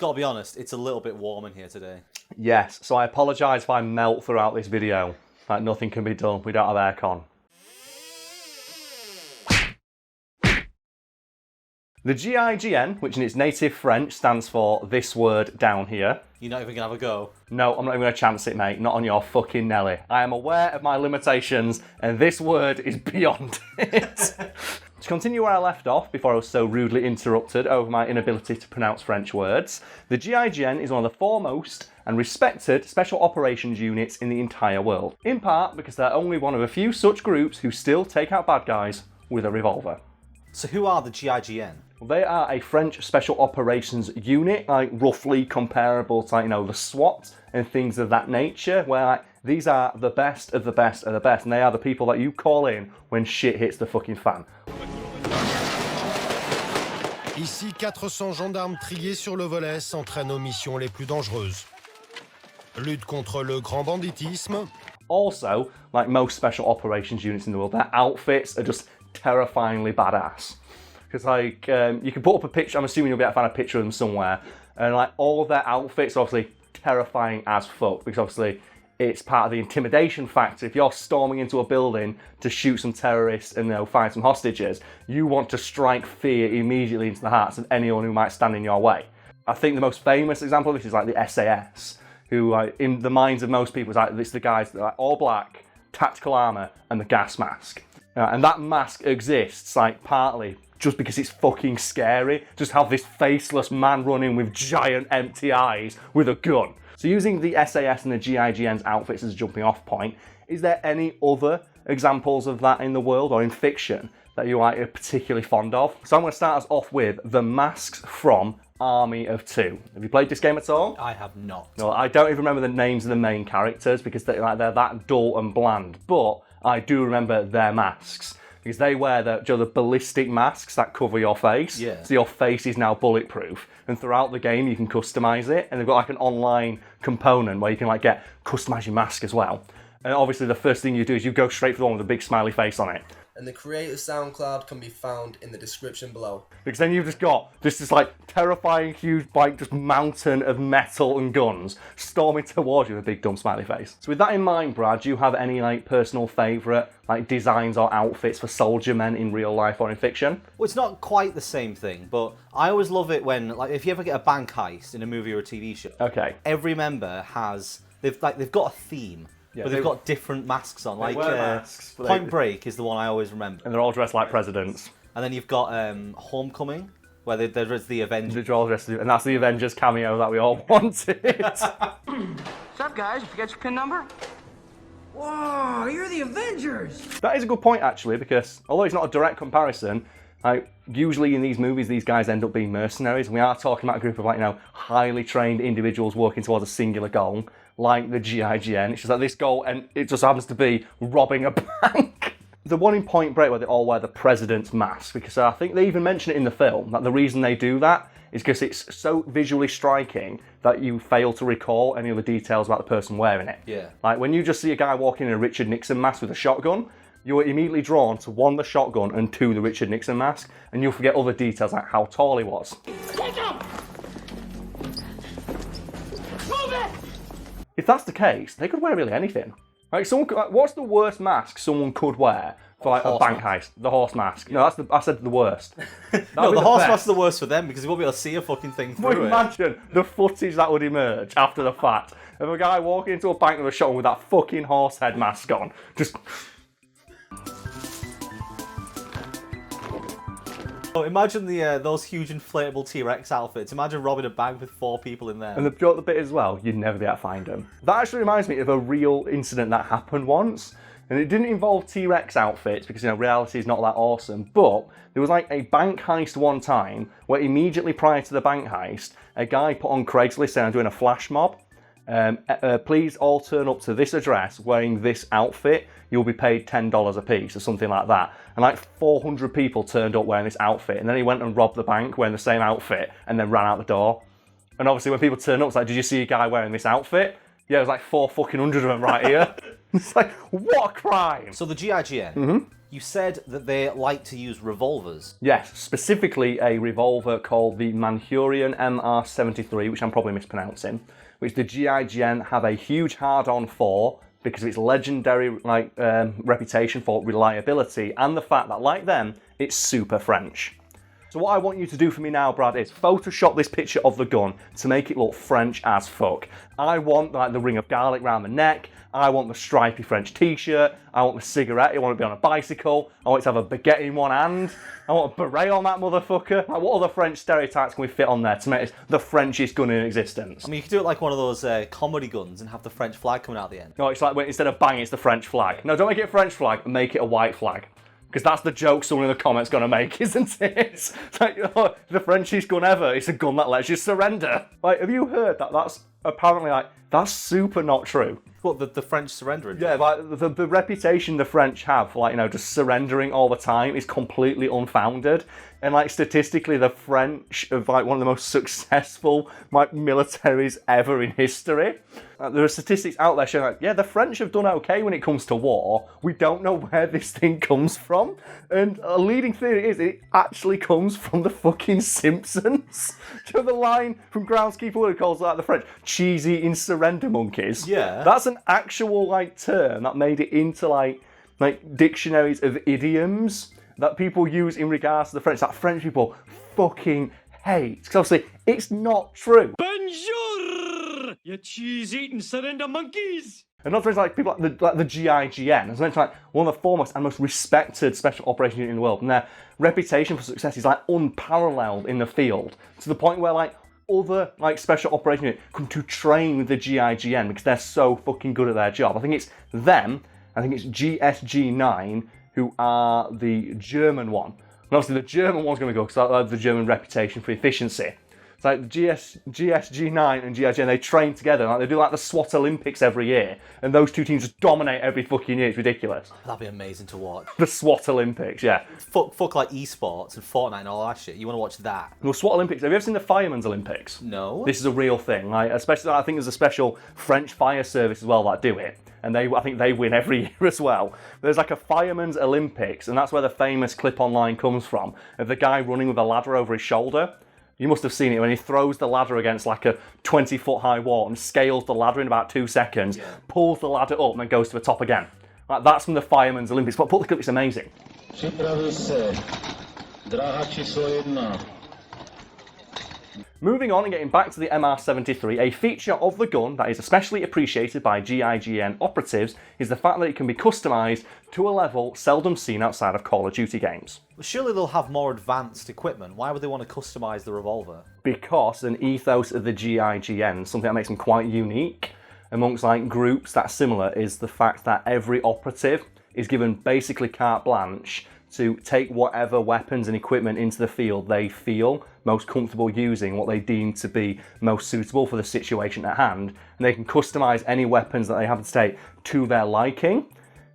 Gotta be honest, it's a little bit warm in here today. Yes, so I apologise if I melt throughout this video. Like, nothing can be done. We don't have aircon. The GIGN, which in its native French stands for this word down here. You're not even gonna have a go? No, I'm not even gonna chance it, mate. Not on your fucking Nelly. I am aware of my limitations, and this word is beyond it. To continue where I left off before I was so rudely interrupted over my inability to pronounce French words, the GIGN is one of the foremost and respected special operations units in the entire world. In part because they're only one of a few such groups who still take out bad guys with a revolver. So who are the GIGN? Well, they are a French special operations unit, like roughly comparable to, like, you know, the SWAT and things of that nature, where like, these are the best of the best of the best, and they are the people that you call in when shit hits the fucking fan. Ici, 400 gendarmes triés sur le volet s'entraînent aux missions les plus dangereuses. Lutte contre le grand banditisme. Also, like most special operations units in the world, their outfits are just terrifyingly badass. Because like, you can put up a picture, I'm assuming you'll be able to find a picture of them somewhere, and like all of their outfits are obviously terrifying as fuck, because obviously it's part of the intimidation factor. If you're storming into a building to shoot some terrorists and, you know, find some hostages, you want to strike fear immediately into the hearts of anyone who might stand in your way. I think the most famous example of this is like the SAS, who in the minds of most people is like, it's the guys that are like all black, tactical armour and the gas mask. And that mask exists like partly just because it's fucking scary. Just have this faceless man running with giant empty eyes with a gun. So using the SAS and the GIGN's outfits as a jumping off point, is there any other examples of that in the world or in fiction that you are particularly fond of? So I'm going to start us off with the masks from Army of Two. Have you played this game at all? I have not. No, I don't even remember the names of the main characters because they're that dull and bland, but I do remember their masks. Because they wear the ballistic masks that cover your face, yeah. So your face is now bulletproof. And throughout the game, you can customize it, and they've got like an online component where you can like customize your mask as well. And obviously, the first thing you do is you go straight for the one with a big smiley face on it. And the creative SoundCloud can be found in the description below. Because then you've just got this like terrifying, huge, like just mountain of metal and guns storming towards you with a big dumb smiley face. So with that in mind, Brad, do you have any like personal favourite like designs or outfits for soldier men in real life or in fiction? Well, it's not quite the same thing, but I always love it when, like, if you ever get a bank heist in a movie or a TV show. Okay. Every member they've got a theme. Yeah, but they've got different masks on. Like masks, Point Break is the one I always remember. And they're all dressed like presidents. And then you've got Homecoming, where there's the Avengers. They're all dressed, and that's the Avengers cameo that we all wanted. What's up, guys? You forget your PIN number? Whoa, you're the Avengers! That is a good point, actually, because although it's not a direct comparison, usually in these movies, these guys end up being mercenaries. We are talking about a group of, like, you know, highly trained individuals working towards a singular goal, like the GIGN. It's just like this goal, and it just happens to be robbing a bank. The one in Point Break where they all wear the president's mask, because I think they even mention it in the film, that the reason they do that is because it's so visually striking that you fail to recall any of the details about the person wearing it. Yeah. Like, when you just see a guy walking in a Richard Nixon mask with a shotgun, you're immediately drawn to one, the shotgun, and two, the Richard Nixon mask, and you'll forget other details like how tall he was. Take him! Move it! If that's the case, they could wear really anything. Like, what's the worst mask someone could wear for like a bank heist? The horse mask. No, I said the worst. No, the horse mask's the worst for them because you won't be able to see a fucking thing through it. Imagine the footage that would emerge after the fact of a guy walking into a bank with a shotgun with that fucking horse head mask on. Just... Oh, imagine those huge inflatable T-Rex outfits. Imagine robbing a bank with 4 people in there. And they've got the bit as well, you'd never be able to find them. That actually reminds me of a real incident that happened once. And it didn't involve T-Rex outfits because, you know, reality is not that awesome. But there was like a bank heist one time where immediately prior to the bank heist, a guy put on Craigslist saying, I'm doing a flash mob. Please all turn up to this address wearing this outfit. You'll be paid $10 a piece or something like that. And like 400 people turned up wearing this outfit. And then he went and robbed the bank wearing the same outfit and then ran out the door. And obviously when people turn up, it's like, did you see a guy wearing this outfit? Yeah, it was like 400 of them right here. It's like, what a crime. So the GIGN, You said that they like to use revolvers. Yes, specifically a revolver called the Manchurian MR73, which I'm probably mispronouncing, which the GIGN have a huge hard-on for because of its legendary reputation for reliability and the fact that, like them, it's super French. So what I want you to do for me now, Brad, is Photoshop this picture of the gun to make it look French as fuck. I want like the ring of garlic round the neck. I want the stripy French t-shirt. I want the cigarette. I want it to be on a bicycle. I want it to have a baguette in one hand. I want a beret on that motherfucker. Like, what other French stereotypes can we fit on there to make it the Frenchiest gun in existence? I mean, you could do it like one of those comedy guns and have the French flag coming out at the end. No, it's like instead of bang, it's the French flag. No, don't make it a French flag. Make it a white flag. Because that's the joke someone in the comments going to make, isn't it? It's like, oh, the Frenchiest gun ever. It's a gun that lets you surrender. Like, have you heard that? That's apparently that's super not true. What, the French surrendering? Yeah, like the reputation the French have for just surrendering all the time is completely unfounded. And statistically, the French are one of the most successful militaries ever in history. There are statistics out there showing yeah, the French have done okay when it comes to war. We don't know where this thing comes from. And a leading theory is it actually comes from the fucking Simpsons. Do you know the line from Groundskeeper Willie calls the French cheese-eating surrender monkeys? Yeah. That's an actual term that made it into dictionaries of idioms that people use in regards to the French, that French people fucking hate. Because obviously, it's not true. Bonjour, you cheese-eating surrender monkeys! And not to people like the GIGN, as mentioned, one of the foremost and most respected special operations unit in the world, and their reputation for success is unparalleled in the field, to the point where other special operations units come to train with the GIGN because they're so fucking good at their job. I think it's them, I think it's GSG9, who are the German one. And obviously the German one's going to go because they have the German reputation for efficiency. It's like GSG9 and GIGN, they train together. They do the SWAT Olympics every year. And those two teams just dominate every fucking year. It's ridiculous. That'd be amazing to watch. The SWAT Olympics, yeah. Fuck esports and Fortnite and all that shit. You want to watch that? The SWAT Olympics, have you ever seen the Firemen's Olympics? No. This is a real thing. Especially, I think there's a special French fire service as well that do it. And I think they win every year as well. There's a Fireman's Olympics, and that's where the famous clip online comes from, of the guy running with a ladder over his shoulder. You must have seen it when he throws the ladder against a 20-foot high wall and scales the ladder in about 2 seconds, pulls the ladder up and then goes to the top again. That's from the Fireman's Olympics. But put the clip, it's amazing. Moving on and getting back to the MR73, a feature of the gun that is especially appreciated by GIGN operatives is the fact that it can be customised to a level seldom seen outside of Call of Duty games. Well, surely they'll have more advanced equipment. Why would they want to customise the revolver? Because an ethos of the GIGN, something that makes them quite unique amongst groups that's similar, is the fact that every operative is given basically carte blanche to take whatever weapons and equipment into the field they feel most comfortable using, what they deem to be most suitable for the situation at hand, and they can customise any weapons that they have to take to their liking.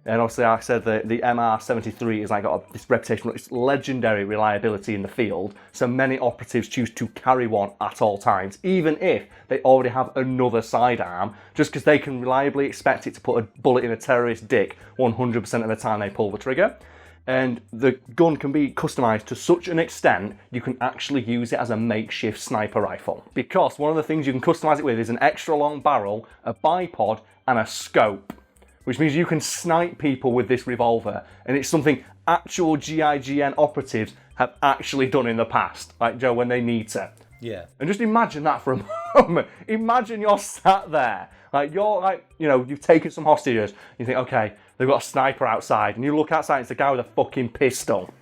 And obviously, like I said, the MR73 is got this reputation for its legendary reliability in the field, so many operatives choose to carry one at all times, even if they already have another sidearm, just because they can reliably expect it to put a bullet in a terrorist's dick 100% of the time they pull the trigger. And the gun can be customised to such an extent you can actually use it as a makeshift sniper rifle. Because one of the things you can customise it with is an extra long barrel, a bipod, and a scope. Which means you can snipe people with this revolver. And it's something actual GIGN operatives have actually done in the past. Like, Joe, when they need to. Yeah. And just imagine that for a moment. Imagine you're sat there. You've taken some hostages. You think, okay, they've got a sniper outside. And you look outside, it's a guy with a fucking pistol.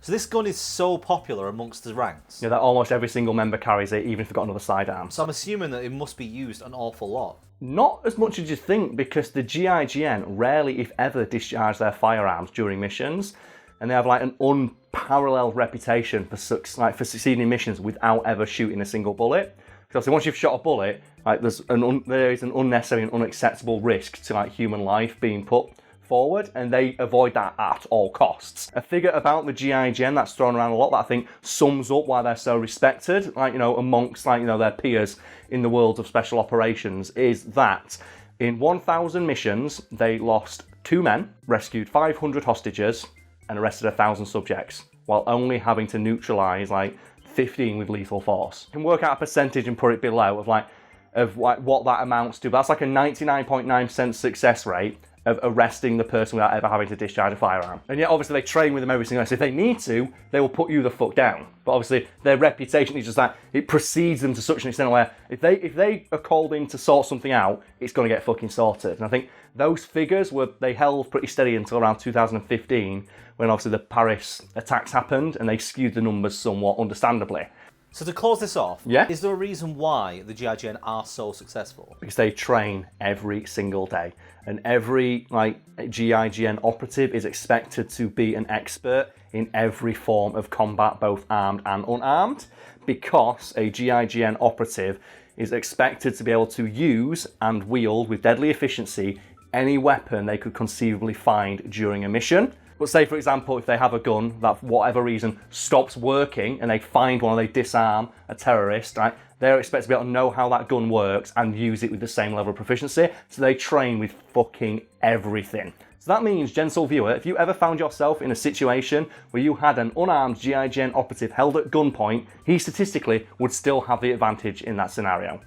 So this gun is so popular amongst the ranks? Yeah, that almost every single member carries it, even if they've got another sidearm. So I'm assuming that it must be used an awful lot. Not as much as you think, because the GIGN rarely, if ever, discharge their firearms during missions. And they have an unparalleled reputation for succeeding in missions without ever shooting a single bullet. Because once you've shot a bullet, there is an unnecessary and unacceptable risk to human life being put forward, and they avoid that at all costs. A figure about the GIGN that's thrown around a lot that I think sums up why they're so respected, amongst their peers in the world of special operations, is that in 1,000 missions they lost 2 men, rescued 500 hostages, and arrested 1,000 subjects, while only having to neutralise like 15 with lethal force. You can work out a percentage and put it below of what that amounts to. But that's like a 99.9% success rate of arresting the person without ever having to discharge a firearm. And yet obviously they train with them every single day. So if they need to, they will put you the fuck down. But obviously their reputation is just that it precedes them to such an extent where if they are called in to sort something out, it's going to get fucking sorted. And I think those figures they held pretty steady until around 2015, when obviously the Paris attacks happened and they skewed the numbers somewhat understandably. So to close this off, Yeah? is there a reason why the GIGN are so successful? Because they train every single day. And every GIGN operative is expected to be an expert in every form of combat, both armed and unarmed, because a GIGN operative is expected to be able to use and wield with deadly efficiency any weapon they could conceivably find during a mission. But say, for example, if they have a gun that, for whatever reason, stops working and they find one or they disarm a terrorist, right, they're expected to be able to know how that gun works and use it with the same level of proficiency. So they train with fucking everything. So that means, gentle viewer, if you ever found yourself in a situation where you had an unarmed GIGN operative held at gunpoint, he statistically would still have the advantage in that scenario.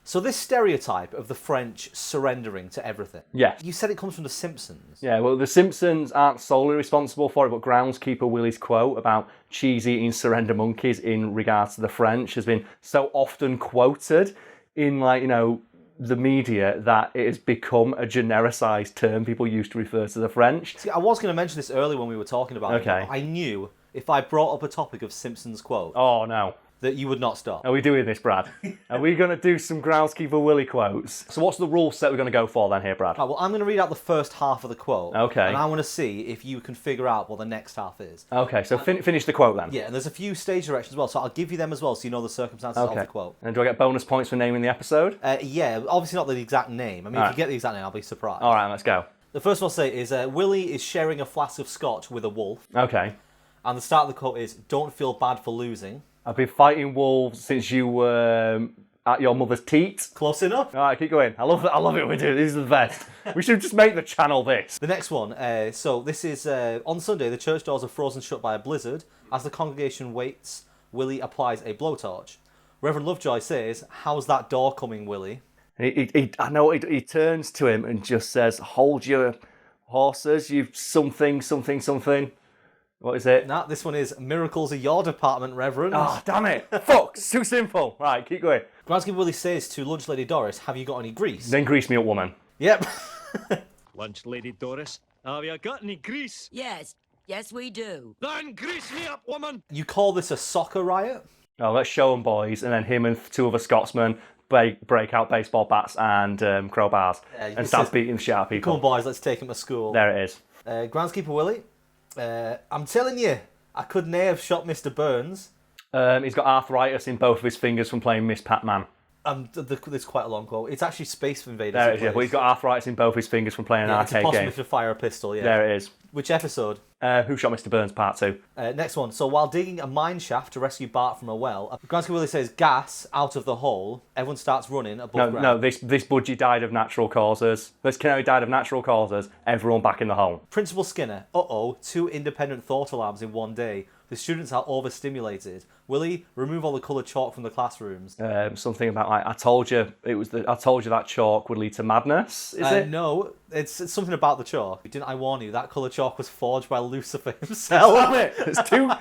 So this stereotype of the French surrendering to everything. Yes. You said it comes from The Simpsons. Yeah, well, The Simpsons aren't solely responsible for it, but Groundskeeper Willie's quote about cheese-eating surrender monkeys in regards to the French has been so often quoted in, the media that it has become a genericized term people use to refer to the French. See, I was going to mention this earlier when we were talking about it. Okay. I knew if I brought up a topic of Simpsons quote, Oh, no. that you would not stop. Are we doing this, Brad? Are we going to do some Groundskeeper Willie quotes? So what's the rule set we're going to go for then here, Brad? Right, well, I'm going to read out the first half of the quote. Okay. And I want to see if you can figure out what the next half is. Okay, so finish the quote then. Yeah, and there's a few stage directions as well, so I'll give you them as well so you know the circumstances of the quote. And do I get bonus points for naming the episode? Yeah, obviously not the exact name. I mean, if you get the exact name, I'll be surprised. All right, let's go. The first one I'll say is, Willie is sharing a flask of scotch with a wolf. Okay. And the start of the quote is, don't feel bad for losing. I've been fighting wolves since you were at your mother's teat. Close enough. All right, keep going. I love it we do. This is the best. We should just make the channel this. The next one, so this is, on Sunday, the church doors are frozen shut by a blizzard. As the congregation waits, Willie applies a blowtorch. Reverend Lovejoy says, how's that door coming, Willie? He turns to him and just says, hold your horses, you something. What is it? Nah, this one is Miracles are your department, Reverend. Oh, damn it. Fuck, it's too simple. Right, keep going. Groundskeeper Willie says to Lunch Lady Doris, have you got any grease? Then grease me up, woman. Yep. Lunch Lady Doris, have you got any grease? Yes, we do. Then grease me up, woman! You call this a soccer riot? Oh, let's show them, boys. And then him and two other Scotsmen break out baseball bats and crowbars and start beating the shit out of people. Come on, boys, let's take him to school. There it is. Groundskeeper Willie, I'm telling you, I couldn't have shot Mr. Burns. He's got arthritis in both of his fingers from playing Miss Pac-Man. There's quite a long quote. It's actually Space Invaders. There it is, yeah. Well, he's got arthritis in both his fingers from playing an arcade it's impossible game. to fire a pistol, yeah. There it is. Which episode? Who Shot Mr. Burns, Part 2. Next one. So while digging a mine shaft to rescue Bart from a well, Groundskeeper Willie says, gas out of the hole. Everyone starts running above ground. No, this budgie died of natural causes. This canary died of natural causes. Everyone back in the hole. Principal Skinner, 2 independent thought alarms in one day. The students are overstimulated. Willie, remove all the coloured chalk from the classrooms. Something about I told you that chalk would lead to madness. Is it? No, it's something about the chalk. Didn't I warn you? That coloured chalk was forged by Lucifer himself. Damn it!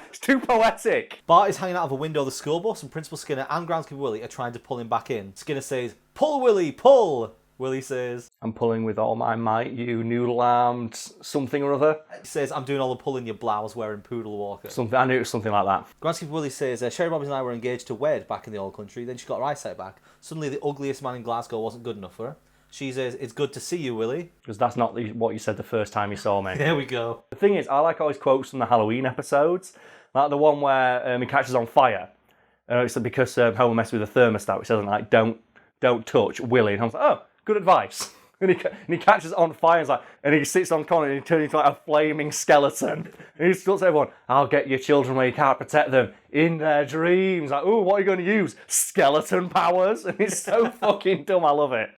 It's too poetic. Bart is hanging out of a window of the school bus, and Principal Skinner and Groundskeeper Willie are trying to pull him back in. Skinner says, "Pull, Willie, pull!" Willie says, I'm pulling with all my might, you noodle-armed something or other. He says, I'm doing all the pulling your blouse wearing poodle walker. I knew it was something like that. Groundskeeper Willie says, Sherry Robbins and I were engaged to wed back in the old country. Then she got her eyesight back. Suddenly the ugliest man in Glasgow wasn't good enough for her. She says, it's good to see you, Willie. Because that's not what you said the first time you saw me. There we go. The thing is, I like all his quotes from the Halloween episodes. Like the one where he catches on fire. And it's because Homer messed with the thermostat, which says, like, don't touch Willie. And I was like, oh, good advice. And he catches it on fire and he sits on the corner and he turns into like a flaming skeleton. And he tells everyone, I'll get your children where you can't protect them. In their dreams. Like, ooh, what are you going to use? Skeleton powers? And it's so fucking dumb. I love it.